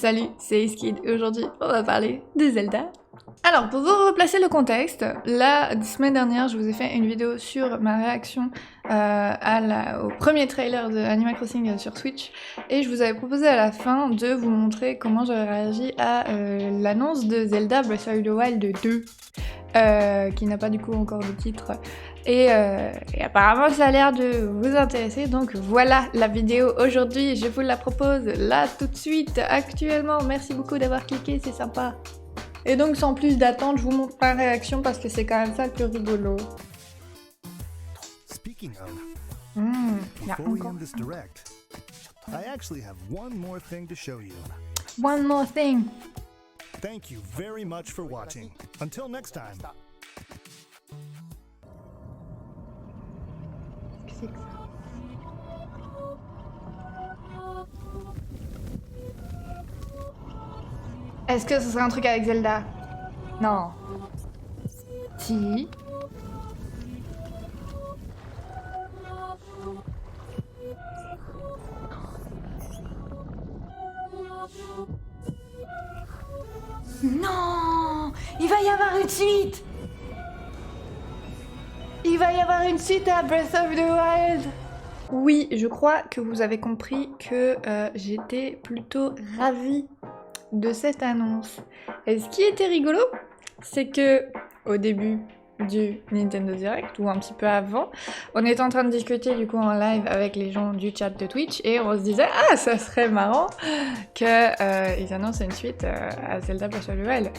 Salut, c'est Ace et aujourd'hui on va parler de Zelda. Alors pour vous replacer le contexte, la semaine dernière je vous ai fait une vidéo sur ma réaction au premier trailer de Animal Crossing sur Switch et je vous avais proposé à la fin de vous montrer comment j'avais réagi à l'annonce de Zelda Breath of the Wild 2 qui n'a pas du coup encore de titre. Et apparemment ça a l'air de vous intéresser, donc voilà la vidéo aujourd'hui, je vous la propose là tout de suite, actuellement. Merci beaucoup d'avoir cliqué, c'est sympa. Et donc sans plus d'attente, je vous montre ma réaction parce que c'est quand même ça le plus rigolo. Speaking of, Before we end this direct, I actually have one more thing to show you. One more thing. Thank you very much for watching. Until next time. Est-ce que ce serait un truc avec Zelda? Non. Si. Non! Il va y avoir une suite! Il va y avoir une suite à Breath of the Wild! Oui, je crois que vous avez compris que j'étais plutôt ravie de cette annonce. Et ce qui était rigolo, c'est que au début du Nintendo Direct, ou un petit peu avant, on était en train de discuter du coup en live avec les gens du chat de Twitch et on se disait « Ah, ça serait marrant qu'ils annoncent une suite à Zelda Breath of the Wild. »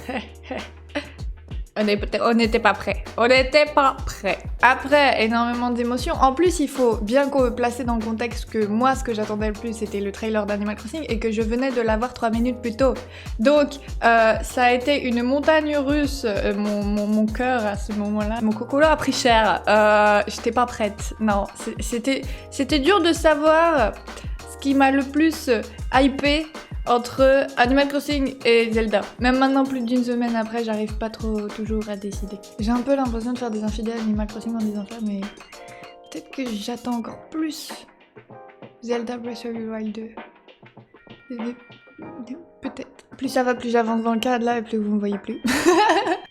On n'était pas prêts. On n'était pas prêts. Après, énormément d'émotions. En plus, il faut bien placer dans le contexte que moi, ce que j'attendais le plus, c'était le trailer d'Animal Crossing et que je venais de l'avoir 3 minutes plus tôt. Donc, ça a été une montagne russe. Mon cœur, à ce moment-là, mon cocolo a pris cher. J'étais pas prête. Non, c'était dur de savoir ce qui m'a le plus hypé entre Animal Crossing et Zelda. Même maintenant, plus d'une semaine après, j'arrive pas toujours à décider. J'ai un peu l'impression de faire des infidèles Animal Crossing en disant ça, mais peut-être que j'attends encore plus Zelda Breath of the Wild 2. Peut-être. Plus ça va, plus j'avance dans le cadre là, et plus vous me voyez plus.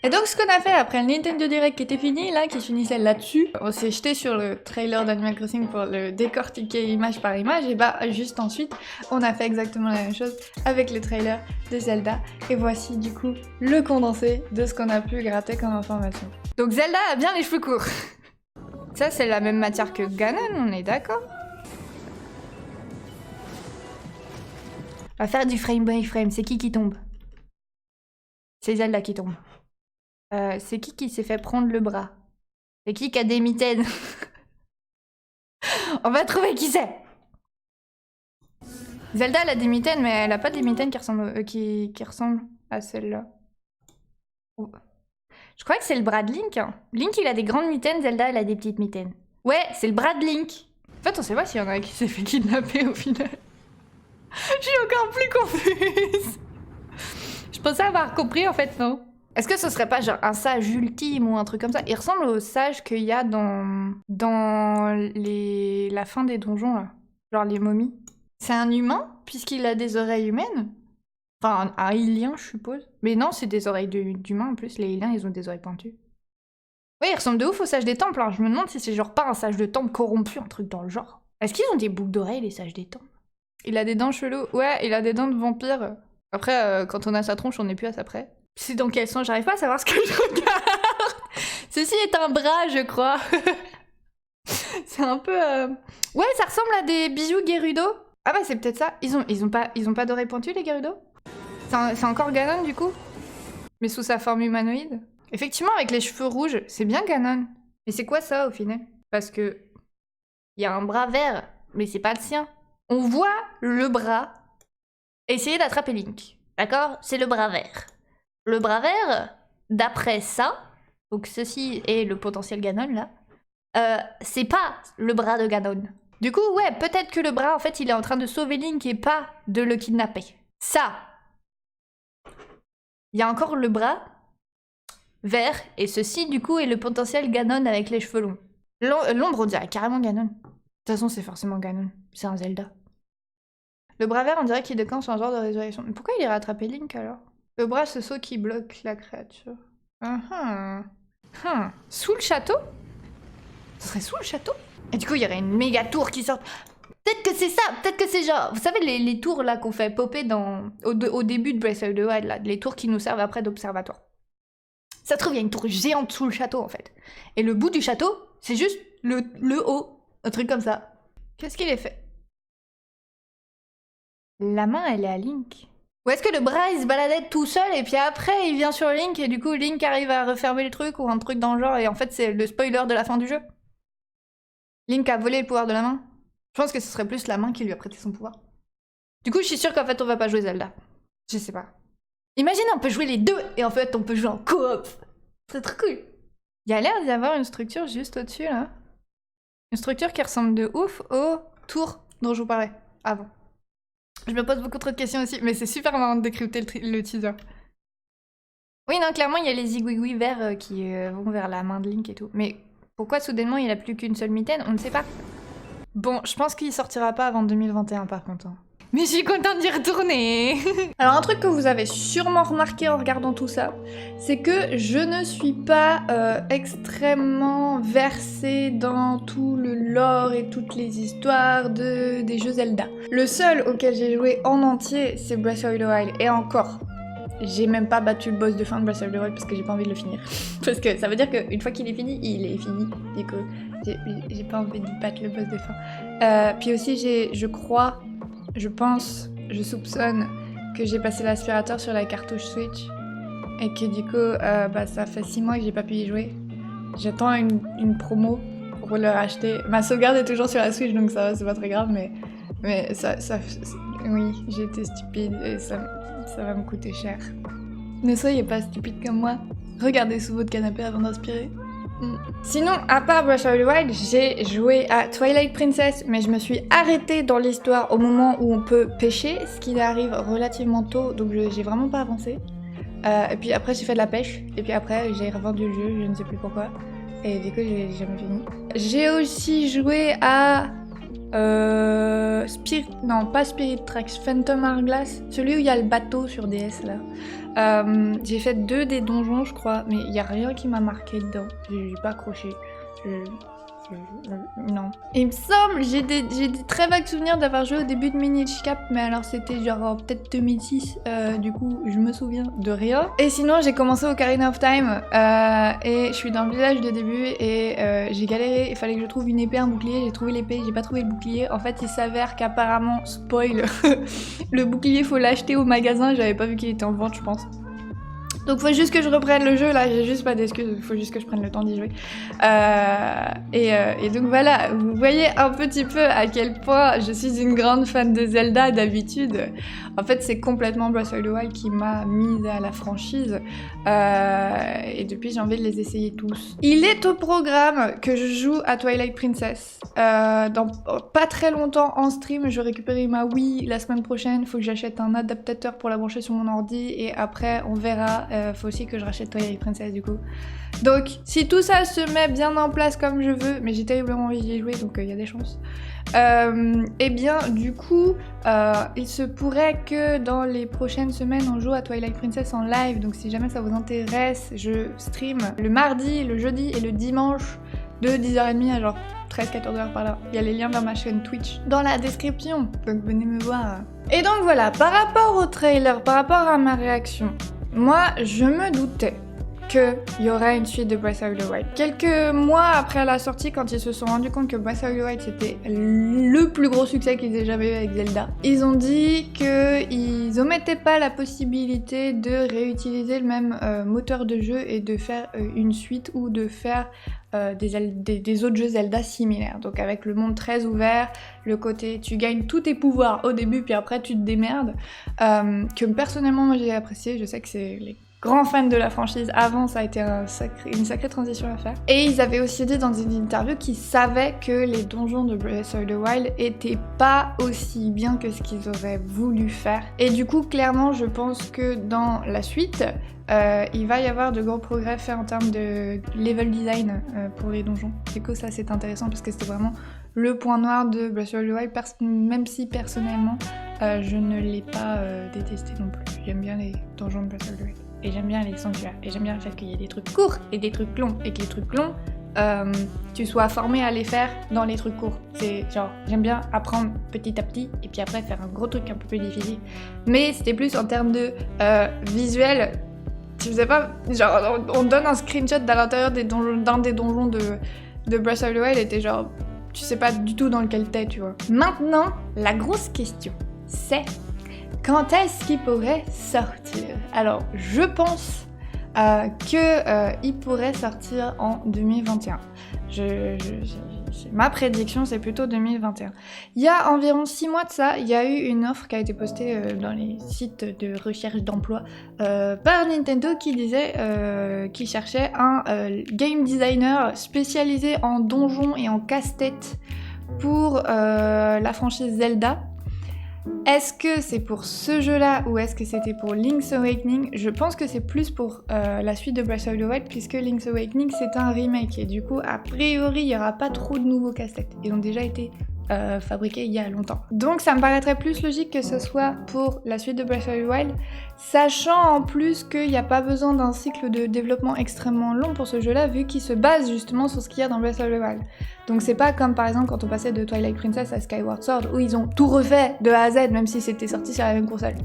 Et donc ce qu'on a fait après le Nintendo Direct qui était fini, là, qui finissait là-dessus, on s'est jeté sur le trailer d'Animal Crossing pour le décortiquer image par image, et bah juste ensuite, on a fait exactement la même chose avec le trailer de Zelda. Et voici du coup le condensé de ce qu'on a pu gratter comme information. Donc Zelda a bien les cheveux courts. Ça c'est la même matière que Ganon, on est d'accord? On va faire du frame by frame. C'est qui tombe? C'est Zelda qui tombe. C'est qui s'est fait prendre le bras? C'est qui a des mitaines? On va trouver qui c'est. Zelda elle a des mitaines, mais elle a pas des mitaines qui ressemblent à celle-là. Oh. Je crois que c'est le bras de Link. Hein. Link il a des grandes mitaines, Zelda elle a des petites mitaines. Ouais, c'est le bras de Link. En fait on sait pas s'il y en a un qui s'est fait kidnapper au final. Je suis encore plus confuse. Je pensais avoir compris en fait, non. Est-ce que ce serait pas genre un sage ultime ou un truc comme ça? Il ressemble au sage qu'il y a dans la fin des donjons là. Genre les momies. C'est un humain puisqu'il a des oreilles humaines? Enfin un Hylian je suppose. Mais non, c'est des oreilles d'humains en plus. Les Hylians ils ont des oreilles pointues. Oui, il ressemble de ouf au sage des temples. Hein. Je me demande si c'est genre pas un sage de temple corrompu, un truc dans le genre. Est-ce qu'ils ont des boucles d'oreilles les sages des temples? Il a des dents cheloues. Ouais, il a des dents de vampire. Après, quand on a sa tronche, on n'est plus à ça près. C'est dans quel sens? J'arrive pas à savoir ce que je regarde. Ceci est un bras, je crois. C'est un peu... Ouais, ça ressemble à des bijoux Gerudo. Ah bah c'est peut-être ça. Ils ont pas d'oreilles pointues, les Gerudo? C'est encore Ganon, du coup? Mais sous sa forme humanoïde? Effectivement, avec les cheveux rouges, c'est bien Ganon. Mais c'est quoi ça, au final? Parce que... Il y a un bras vert, mais c'est pas le sien. On voit le bras essayer d'attraper Link. D'accord? C'est le bras vert. Le bras vert, d'après ça, donc ceci est le potentiel Ganon là, c'est pas le bras de Ganon. Du coup, ouais, peut-être que le bras, en fait, il est en train de sauver Link et pas de le kidnapper. Ça. Il y a encore le bras vert, et ceci, du coup, est le potentiel Ganon avec les cheveux longs. L'ombre, on dirait carrément Ganon. De toute façon, c'est forcément Ganon. C'est un Zelda. Le bras vert, on dirait qu'il déclenche un genre de résurrection. Mais pourquoi il irait attraper Link alors? Le bras ce saut qui bloque la créature. Sous le château? Ce serait sous le château? Et du coup, il y aurait une méga tour qui sort. Peut-être que c'est ça, peut-être que c'est genre... Vous savez, les tours là qu'on fait popper au début de Breath of the Wild, là, les tours qui nous servent après d'observatoire. Ça se trouve, il y a une tour géante sous le château en fait. Et le bout du château, c'est juste le haut. Un truc comme ça. Qu'est-ce qu'il est fait? La main, elle est à Link. Ou est-ce que le bras, il se baladait tout seul et puis après, il vient sur Link et du coup, Link arrive à refermer le truc ou un truc dans le genre et en fait, c'est le spoiler de la fin du jeu? Link a volé le pouvoir de la main? Je pense que ce serait plus la main qui lui a prêté son pouvoir. Du coup, je suis sûre qu'en fait, on va pas jouer Zelda. Je sais pas. Imaginez, on peut jouer les deux et en fait, on peut jouer en coop. C'est trop cool. Il y a l'air d'y avoir une structure juste au-dessus, là. Une structure qui ressemble de ouf au tour dont je vous parlais avant. Je me pose beaucoup trop de questions aussi, mais c'est super marrant de décrypter le teaser. Oui, non, clairement, il y a les zigouigouis verts qui vont vers la main de Link et tout. Mais pourquoi soudainement il a plus qu'une seule mitaine? On ne sait pas. Bon, je pense qu'il sortira pas avant 2021 par contre. Mais je suis contente d'y retourner. Alors un truc que vous avez sûrement remarqué en regardant tout ça, c'est que je ne suis pas extrêmement versée dans tout le lore et toutes les histoires des jeux Zelda. Le seul auquel j'ai joué en entier, c'est Breath of the Wild. Et encore, j'ai même pas battu le boss de fin de Breath of the Wild parce que j'ai pas envie de le finir. Parce que ça veut dire qu'une fois qu'il est fini, il est fini. Du coup, j'ai pas envie de battre le boss de fin. Puis aussi, je crois... Je pense, je soupçonne que j'ai passé l'aspirateur sur la cartouche Switch et que du coup, ça fait 6 mois que j'ai pas pu y jouer. J'attends une promo pour le racheter. Ma sauvegarde est toujours sur la Switch donc ça va, c'est pas très grave, mais ça oui, j'ai été stupide et ça va me coûter cher. Ne soyez pas stupide comme moi. Regardez sous votre canapé avant d'aspirer. Sinon, à part Breath of the Wild, j'ai joué à Twilight Princess, mais je me suis arrêtée dans l'histoire au moment où on peut pêcher, ce qui arrive relativement tôt, donc j'ai vraiment pas avancé. Et puis après, j'ai fait de la pêche, et puis après, j'ai revendu le jeu, je ne sais plus pourquoi, et du coup, j'ai jamais fini. J'ai aussi joué à... Non, pas Spirit Tracks, Phantom Hourglass, celui où il y a le bateau sur DS là. J'ai fait 2 des donjons je crois, mais il y a rien qui m'a marqué dedans. J'ai pas accroché. Non. Il me semble, j'ai des très vagues souvenirs d'avoir joué au début de Minish Cap, mais alors c'était genre peut-être 2006, du coup je me souviens de rien. Et sinon j'ai commencé Ocarina of Time, et je suis dans le village de début et j'ai galéré, il fallait que je trouve une épée, un bouclier, j'ai trouvé l'épée, j'ai pas trouvé le bouclier. En fait il s'avère qu'apparemment, spoil, le bouclier faut l'acheter au magasin, j'avais pas vu qu'il était en vente je pense. Donc faut juste que je reprenne le jeu là, j'ai juste pas d'excuses, faut juste que je prenne le temps d'y jouer. Et donc voilà, vous voyez un petit peu à quel point je suis une grande fan de Zelda d'habitude. En fait c'est complètement Breath of the Wild qui m'a mise à la franchise. Et depuis j'ai envie de les essayer tous. Il est au programme que je joue à Twilight Princess. Dans pas très longtemps en stream, je récupérerai ma Wii la semaine prochaine, faut que j'achète un adaptateur pour la brancher sur mon ordi et après on verra. Faut aussi que je rachète Twilight Princess du coup. Donc si tout ça se met bien en place comme je veux, mais j'ai terriblement envie d'y jouer donc il y a des chances. Et bien du coup il se pourrait que dans les prochaines semaines on joue à Twilight Princess en live, donc si jamais ça vous intéresse, je stream le mardi, le jeudi et le dimanche de 10h30 à genre 13-14h par là. Il y a les liens vers ma chaîne Twitch dans la description, donc venez me voir. Et donc voilà, par rapport au trailer, par rapport à ma réaction, moi, je me doutais qu'il y aurait une suite de Breath of the Wild. Quelques mois après la sortie, quand ils se sont rendus compte que Breath of the Wild c'était le plus gros succès qu'ils aient jamais eu avec Zelda, ils ont dit qu'ils omettaient pas la possibilité de réutiliser le même moteur de jeu et de faire une suite ou de faire des autres jeux Zelda similaires. Donc avec le monde très ouvert, le côté tu gagnes tous tes pouvoirs au début puis après tu te démerdes, que personnellement moi j'ai apprécié, je sais que c'est les grands fans de la franchise avant, ça a été une sacrée transition à faire. Et ils avaient aussi dit dans une interview qu'ils savaient que les donjons de Breath of the Wild étaient pas aussi bien que ce qu'ils auraient voulu faire. Et du coup, clairement, je pense que dans la suite, il va y avoir de gros progrès faits en termes de level design pour les donjons. Du coup, ça c'est intéressant parce que c'était vraiment le point noir de Breath of the Wild, même si personnellement je ne l'ai pas détesté non plus. J'aime bien les donjons de Breath of the Wild. Et j'aime bien les sanctuaires. Et j'aime bien le fait qu'il y ait des trucs courts et des trucs longs. Et que les trucs longs, tu sois formé à les faire dans les trucs courts. C'est genre, j'aime bien apprendre petit à petit et puis après faire un gros truc un peu plus difficile. Mais c'était plus en termes de visuel. Tu sais pas, genre, on donne un screenshot d'à l'intérieur d'un des donjons de Breath of the Wild et t'es genre, tu sais pas du tout dans lequel t'es, tu vois. Maintenant, la grosse question, c'est quand est-ce qu'il pourrait sortir? Alors, je pense qu'il pourrait sortir en 2021. Ma prédiction, c'est plutôt 2021. Il y a environ 6 mois de ça, il y a eu une offre qui a été postée dans les sites de recherche d'emploi par Nintendo qui disait qu'il cherchait un game designer spécialisé en donjons et en casse-tête pour la franchise Zelda. Est-ce que c'est pour ce jeu-là ou est-ce que c'était pour Link's Awakening? Je pense que c'est plus pour la suite de Breath of the Wild puisque Link's Awakening c'est un remake et du coup a priori il n'y aura pas trop de nouveaux casse-têtes. Ils ont déjà été fabriqués il y a longtemps. Donc ça me paraîtrait plus logique que ce soit pour la suite de Breath of the Wild, sachant en plus qu'il n'y a pas besoin d'un cycle de développement extrêmement long pour ce jeu-là vu qu'il se base justement sur ce qu'il y a dans Breath of the Wild. Donc c'est pas comme par exemple quand on passait de Twilight Princess à Skyward Sword où ils ont tout refait de A à Z même si c'était sorti sur la même console.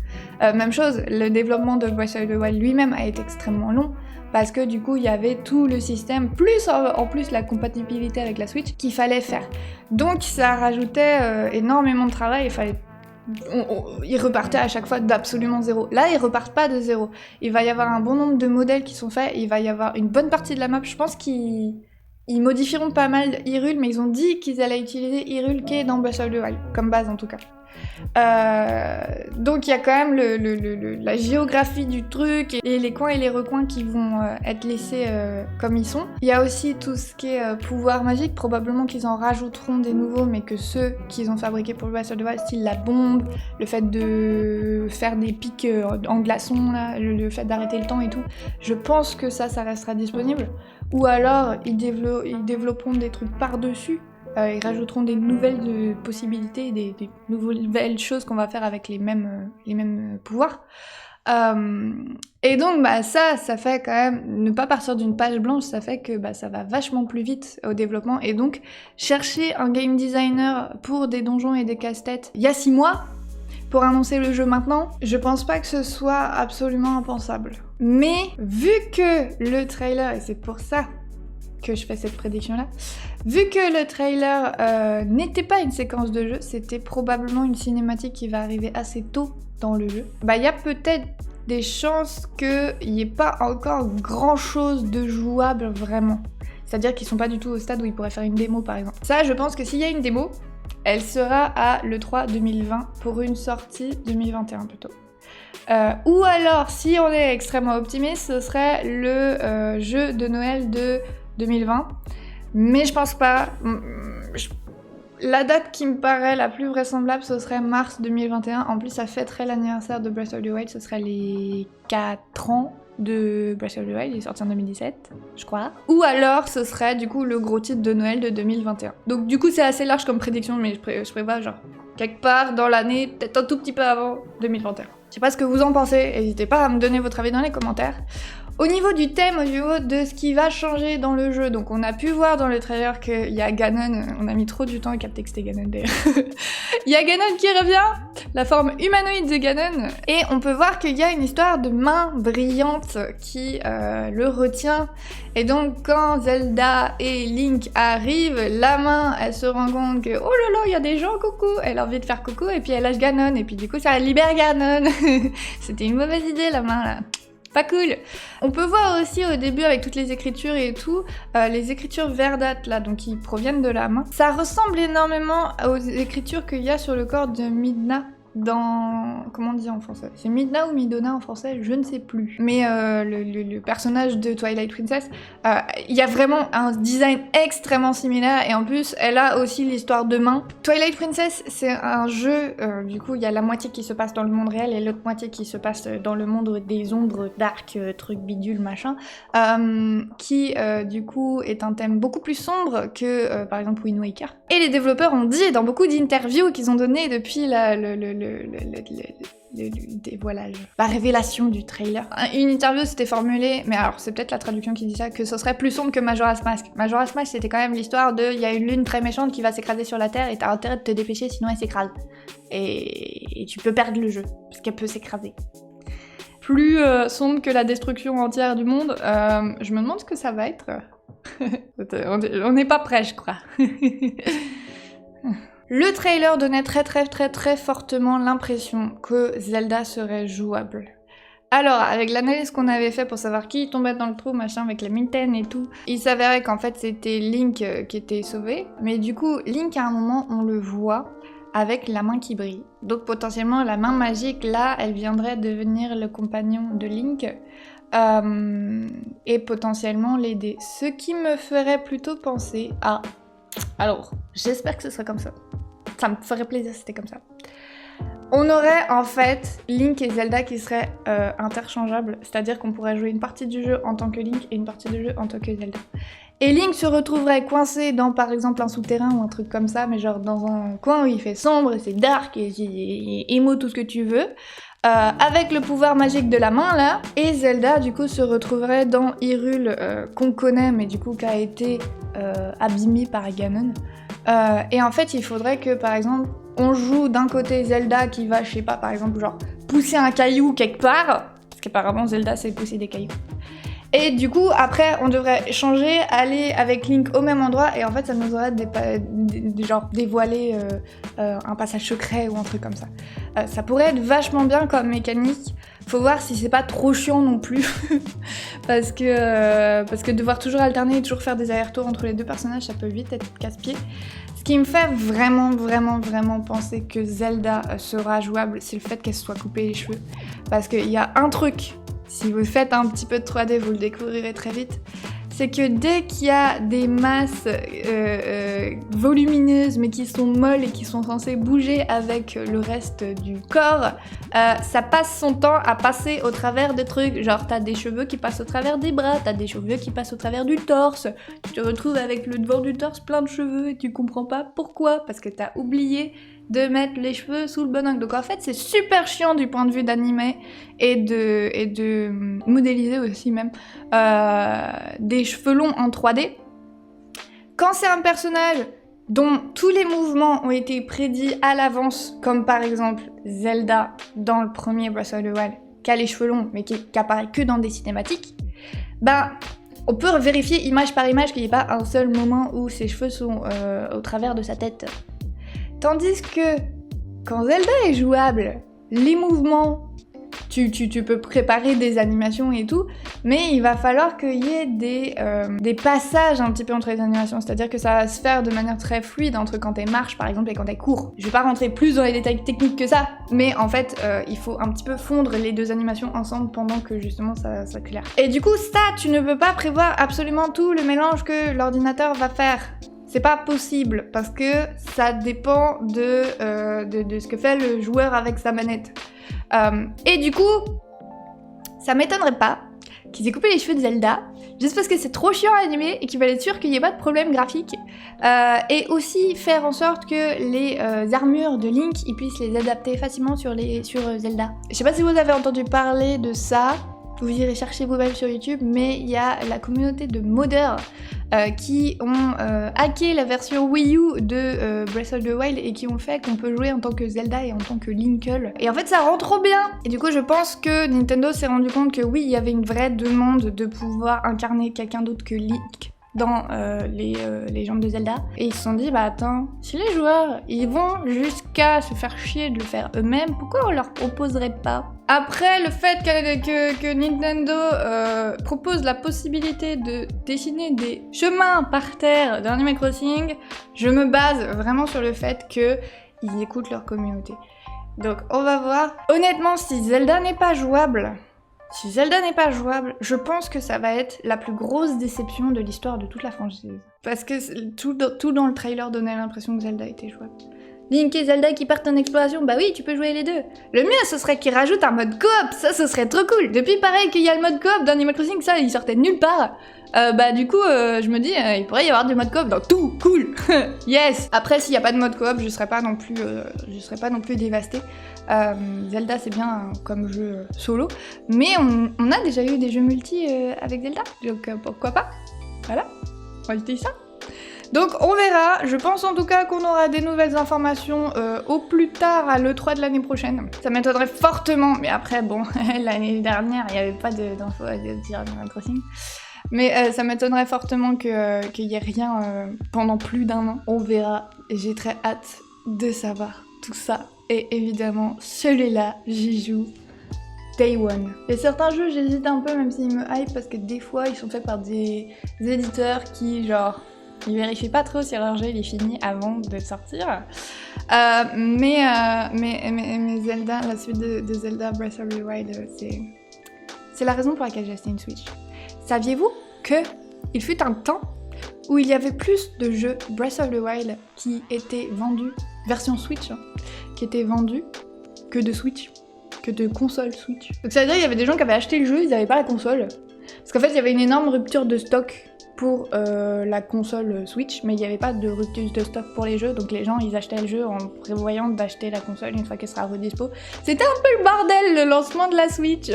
Même chose, le développement de Breath of the Wild lui-même a été extrêmement long parce que du coup il y avait tout le système, plus en plus la compatibilité avec la Switch qu'il fallait faire. Donc ça rajoutait énormément de travail, il fallait... ils repartaient à chaque fois d'absolument zéro. Là, ils repartent pas de zéro. Il va y avoir un bon nombre de modèles qui sont faits, il va y avoir une bonne partie de la map, je pense qu'ils modifieront pas mal Hyrule, mais ils ont dit qu'ils allaient utiliser Hyrule qui est dans Breath of the Wild, comme base en tout cas. Donc il y a quand même la géographie du truc et les coins et les recoins qui vont être laissés comme ils sont. Il y a aussi tout ce qui est pouvoir magique, probablement qu'ils en rajouteront des nouveaux mais que ceux qu'ils ont fabriqués pour Breath of the Wild, style la bombe, le fait de faire des pics en glaçon, là, le fait d'arrêter le temps et tout, je pense que ça restera disponible. Ou alors ils développeront des trucs par-dessus. Ils rajouteront des nouvelles possibilités, des nouvelles choses qu'on va faire avec les mêmes pouvoirs. Et donc ça fait quand même, ne pas partir d'une page blanche, ça fait que ça va vachement plus vite au développement. Et donc chercher un game designer pour des donjons et des casse-têtes il y a 6 mois, pour annoncer le jeu maintenant, je pense pas que ce soit absolument impensable. Mais vu que le trailer, et c'est pour ça que je fais cette prédiction-là, vu que le trailer n'était pas une séquence de jeu, c'était probablement une cinématique qui va arriver assez tôt dans le jeu, il y a peut-être des chances qu'il n'y ait pas encore grand-chose de jouable vraiment. C'est-à-dire qu'ils sont pas du tout au stade où ils pourraient faire une démo par exemple. Ça, je pense que s'il y a une démo, elle sera à l'E3 2020 pour une sortie 2021 plutôt. Ou alors, si on est extrêmement optimiste, ce serait le jeu de Noël de 2020, mais je pense pas. La date qui me paraît la plus vraisemblable, ce serait mars 2021. En plus, ça fêterait l'anniversaire de Breath of the Wild, ce serait les 4 ans de Breath of the Wild, il est sorti en 2017, je crois. Ou alors, ce serait du coup le gros titre de Noël de 2021. Donc du coup, c'est assez large comme prédiction, mais je prévois genre quelque part dans l'année, peut-être un tout petit peu avant 2021. Je sais pas ce que vous en pensez, n'hésitez pas à me donner votre avis dans les commentaires. Au niveau du thème, au niveau de ce qui va changer dans le jeu, donc on a pu voir dans le trailer qu'il y a Ganon, on a mis trop du temps à capter que c'était Ganon d'ailleurs. Il y a Ganon qui revient, la forme humanoïde de Ganon, et on peut voir qu'il y a une histoire de main brillante qui le retient. Et donc quand Zelda et Link arrivent, la main, elle se rend compte que oh là là, il y a des gens, coucou, elle a envie de faire coucou, et puis elle lâche Ganon, et puis du coup ça libère Ganon. C'était une mauvaise idée la main là. Pas cool. On peut voir aussi au début avec toutes les écritures et tout, les écritures verdâtres là, donc qui proviennent de la main. Ça ressemble énormément aux écritures qu'il y a sur le corps de Midna dans... Comment on dit en français? C'est Midna ou Midona en français? Je ne sais plus. Mais le personnage de Twilight Princess, il y a vraiment un design extrêmement similaire et en plus, elle a aussi l'histoire de main. Twilight Princess, c'est un jeu, du coup, il y a la moitié qui se passe dans le monde réel et l'autre moitié qui se passe dans le monde des ombres, dark, truc bidule, machin, qui, du coup, est un thème beaucoup plus sombre que, par exemple, Wind Waker. Et les développeurs ont dit dans beaucoup d'interviews qu'ils ont donné depuis le dévoilage, la révélation du trailer. Une interview s'était formulée, mais alors c'est peut-être la traduction qui dit ça, que ce serait plus sombre que Majora's Mask. Majora's Mask, c'était quand même l'histoire de il y a une lune très méchante qui va s'écraser sur la Terre et t'as intérêt de te dépêcher sinon elle s'écrase. Et tu peux perdre le jeu, parce qu'elle peut s'écraser. Plus sombre que la destruction entière du monde, je me demande ce que ça va être. On n'est pas prêt, je crois. Le trailer donnait très fortement l'impression que Zelda serait jouable. Alors, avec l'analyse qu'on avait fait pour savoir qui tombait dans le trou, machin, avec la mitaine et tout, il s'avérait qu'en fait c'était Link qui était sauvé, mais du coup, Link à un moment, on le voit avec la main qui brille. Donc potentiellement, la main magique, là, elle viendrait devenir le compagnon de Link, et potentiellement l'aider. Ce qui me ferait plutôt penser à... Alors, j'espère que ce sera comme ça. Ça me ferait plaisir si c'était comme ça. On aurait en fait Link et Zelda qui seraient interchangeables, c'est-à-dire qu'on pourrait jouer une partie du jeu en tant que Link et une partie du jeu en tant que Zelda. Et Link se retrouverait coincé dans par exemple un souterrain ou un truc comme ça, mais genre dans un coin où il fait sombre et c'est dark et émo tout ce que tu veux, avec le pouvoir magique de la main là, et Zelda du coup se retrouverait dans Hyrule qu'on connaît mais du coup qui a été abîmé par Ganon. Et en fait, il faudrait que, par exemple, on joue d'un côté Zelda qui va, je sais pas, par exemple, genre, pousser un caillou quelque part, parce qu'apparemment Zelda c'est pousser des cailloux. Et du coup, après, on devrait changer, aller avec Link au même endroit, et en fait, ça nous aurait genre dévoilé un passage secret ou un truc comme ça. Ça pourrait être vachement bien comme mécanique. Faut voir si c'est pas trop chiant non plus, parce que devoir toujours alterner et toujours faire des allers-retours entre les deux personnages, ça peut vite être casse-pied. Ce qui me fait vraiment penser que Zelda sera jouable, c'est le fait qu'elle se soit coupée les cheveux. Parce qu'il y a un truc, si vous faites un petit peu de 3D, vous le découvrirez très vite, c'est que dès qu'il y a des masses volumineuses mais qui sont molles et qui sont censées bouger avec le reste du corps, ça passe son temps à passer au travers de trucs. Genre t'as des cheveux qui passent au travers des bras, t'as des cheveux qui passent au travers du torse, tu te retrouves avec le devant du torse plein de cheveux et tu comprends pas pourquoi, parce que t'as oublié de mettre les cheveux sous le bon angle. Donc en fait c'est super chiant du point de vue d'animé et de modéliser aussi même des cheveux longs en 3D. Quand c'est un personnage dont tous les mouvements ont été prédits à l'avance, comme par exemple Zelda dans le premier Breath of the Wild, qui a les cheveux longs mais qui apparaît que dans des cinématiques, ben on peut vérifier image par image qu'il n'y ait pas un seul moment où ses cheveux sont au travers de sa tête. Tandis que quand Zelda est jouable, les mouvements, tu peux préparer des animations et tout, mais il va falloir qu'il y ait des passages un petit peu entre les animations, c'est-à-dire que ça va se faire de manière très fluide entre quand elle marche par exemple et quand elle court. Je vais pas rentrer plus dans les détails techniques que ça, mais en fait il faut un petit peu fondre les deux animations ensemble pendant que justement ça s'accélère. Et du coup ça, tu ne peux pas prévoir absolument tout le mélange que l'ordinateur va faire. C'est pas possible, parce que ça dépend de ce que fait le joueur avec sa manette. Et du coup, ça m'étonnerait pas qu'ils aient coupé les cheveux de Zelda, juste parce que c'est trop chiant à animer et qu'il fallait être sûr qu'il n'y ait pas de problème graphique. Et aussi faire en sorte que les armures de Link, ils puissent les adapter facilement sur Zelda. Je sais pas si vous avez entendu parler de ça, vous irez chercher vous-même sur YouTube, mais il y a la communauté de modeurs qui ont hacké la version Wii U de Breath of the Wild et qui ont fait qu'on peut jouer en tant que Zelda et en tant que Linkle. Et en fait ça rend trop bien. Et du coup je pense que Nintendo s'est rendu compte que oui, il y avait une vraie demande de pouvoir incarner quelqu'un d'autre que Link dans les légendes de Zelda. Et ils se sont dit, bah attends, si les joueurs ils vont jusqu'à se faire chier de le faire eux-mêmes, pourquoi on leur proposerait pas? Après, le fait que Nintendo propose la possibilité de dessiner des chemins par terre dans Animal Crossing, je me base vraiment sur le fait qu'ils écoutent leur communauté. Donc on va voir. Honnêtement, si Zelda n'est pas jouable, je pense que ça va être la plus grosse déception de l'histoire de toute la franchise. Parce que tout dans le trailer donnait l'impression que Zelda était jouable. Link et Zelda qui partent en exploration, bah oui, tu peux jouer les deux. Le mieux, ce serait qu'ils rajoutent un mode coop, ça, ce serait trop cool. Depuis, pareil, qu'il y a le mode coop d'Animal Crossing, ça, il sortait de nulle part. Du coup, je me dis, il pourrait y avoir du mode coop dans tout, cool. Yes. Après, s'il n'y a pas de mode coop, je serais pas non plus dévastée. Zelda, c'est bien comme jeu solo, mais on a déjà eu des jeux multi avec Zelda, donc pourquoi pas. Voilà, on va dire ça. Donc on verra, je pense en tout cas qu'on aura des nouvelles informations au plus tard à l'E3 de l'année prochaine. Ça m'étonnerait fortement, mais après bon, l'année dernière il n'y avait pas d'infos à dire Animal Crossing. Mais ça m'étonnerait fortement qu'il n'y ait rien pendant plus d'un an. On verra, et j'ai très hâte de savoir tout ça. Et évidemment, celui-là, j'y joue Day One. Et certains jeux, j'hésite un peu même s'ils me hype parce que des fois ils sont faits par des éditeurs qui genre... ils vérifient pas trop si leur jeu il est fini avant de sortir. Mais Zelda, la suite de Zelda Breath of the Wild, c'est la raison pour laquelle j'ai acheté une Switch. Saviez-vous qu'il fut un temps où il y avait plus de jeux Breath of the Wild qui étaient vendus, version Switch, qui étaient vendus que de Switch, que de console Switch. Donc ça veut dire qu'il y avait des gens qui avaient acheté le jeu, ils n'avaient pas la console. Parce qu'en fait, il y avait une énorme rupture de stock pour la console Switch, mais il n'y avait pas de rupture de stock pour les jeux, donc les gens ils achetaient le jeu en prévoyant d'acheter la console une fois qu'elle sera redispo. C'était un peu le bordel le lancement de la Switch.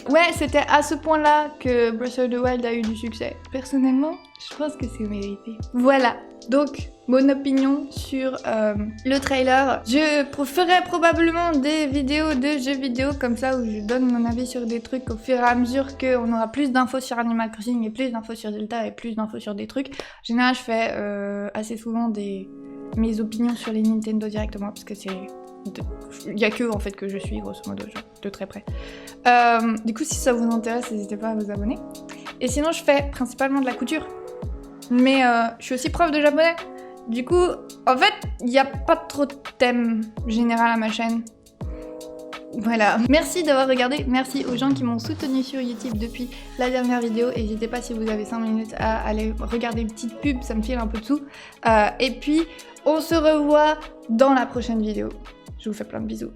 Ouais, c'était à ce point-là que Breath of the Wild a eu du succès. Personnellement, je pense que c'est mérité. Voilà, donc mon opinion sur le trailer. Je ferai probablement des vidéos de jeux vidéo comme ça où je donne mon avis sur des trucs au fur et à mesure qu'on aura plus d'infos sur Animal Crossing et plus d'infos sur Zelda et plus d'infos sur des trucs. En général, je fais assez souvent mes opinions sur les Nintendo directement parce que il y a que en fait que je suis grosso modo genre, de très près. Du coup, si ça vous intéresse, n'hésitez pas à vous abonner. Et sinon, je fais principalement de la couture. Mais je suis aussi prof de japonais. Du coup, en fait, il n'y a pas trop de thème général à ma chaîne. Voilà. Merci d'avoir regardé. Merci aux gens qui m'ont soutenu sur YouTube depuis la dernière vidéo. N'hésitez pas si vous avez 5 minutes à aller regarder une petite pub, ça me file un peu de sous. Et puis, on se revoit dans la prochaine vidéo. Je vous fais plein de bisous.